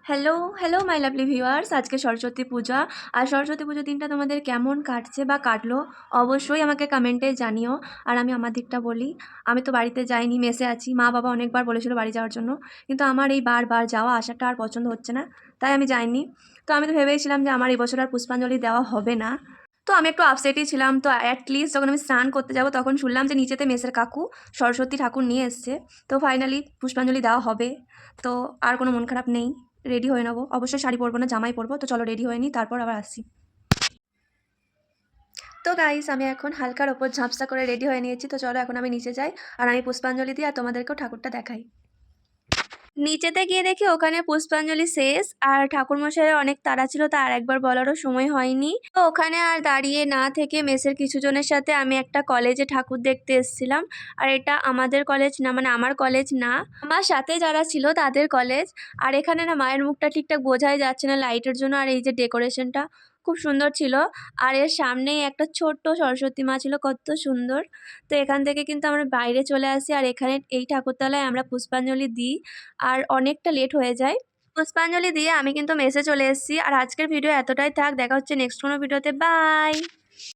Hello, hello my lovely viewers. আজকে সরস্বতী পূজা। আর সরস্বতী পুজোর দিনটা তোমাদের কেমন কাটছে বা কাটলো অবশ্যই আমাকে কমেন্টে জানিও। আর আমি আমার দিকটা বলি, আমি তো বাড়িতে যাইনি, মেসে আছি। মা-বাবা অনেকবার বলেছিল বাড়ি যাওয়ার জন্য। কিন্তু আমার এই বারবার যাওয়া আসাটা আর পছন্দ হচ্ছে না। তাই আমি যাইনি। তো আমি তো ভেবেইছিলাম যে আমার এই বছর আর পুষ্পাঞ্জলি দেওয়া হবে না। তো আমি একটু আপসেটই ছিলাম। তো এট লিস্ট যখন আমি স্নান করতে যাব তখন শুনলাম যে নিচেতে মেসের কাকু সরস্বতী ঠাকুর নিয়ে এসছে। তো ফাইনালি পুষ্পাঞ্জলি দেওয়া হবে। তো আর কোনো মন খারাপ নেই। রেডি হয়ে নেবো। অবশ্যই শাড়ি পরবো না, জামাই পরবো। তো চলো রেডি হয়ে নিই, তারপর আবার আসছি। তো গাইস, আমি এখন হালকার ওপর ঝাপসা করে রেডি হয়ে নিয়েছি। তো চলো এখন আমি নিচে যাই আর আমি পুষ্পাঞ্জলি দিই আর তোমাদেরকেও ঠাকুরটা দেখাই। নিচেতে গিয়ে দেখি ওখানে পুষ্পাঞ্জলি শেষ আর ঠাকুরমশাইয়ের অনেক তাড়া ছিল, তা আর একবার বলারও সময় হয়নি। তো ওখানে আর দাঁড়িয়ে না থেকে মেসের কিছু জনের সাথে আমি একটা কলেজে ঠাকুর দেখতে এসেছিলাম। আর এটা আমাদের কলেজ না, মানে আমার কলেজ না, আমার সাথে যারা ছিল তাদের কলেজ। আর এখানে না মায়ের মুখটা ঠিকঠাক বোঝাই যাচ্ছে না লাইটের জন্য। আর এই যে ডেকোরেশনটা খুব সুন্দর ছিল। আর এর সামনেই একটা ছোট্ট সরস্বতী মা ছিল, কত সুন্দর। তো এখান থেকে কিন্তু আমরা বাইরে চলে আসি আর এখানে এই ঠাকুরতলায় আমরা পুষ্পাঞ্জলি দিই। আর অনেকটা লেট হয়ে যায়। পুষ্পাঞ্জলি দিয়ে আমি কিন্তু মেসে চলে এসেছি। আর আজকের ভিডিও এতটাই থাক, দেখা হচ্ছে নেক্সট কোনো ভিডিওতে। বাই।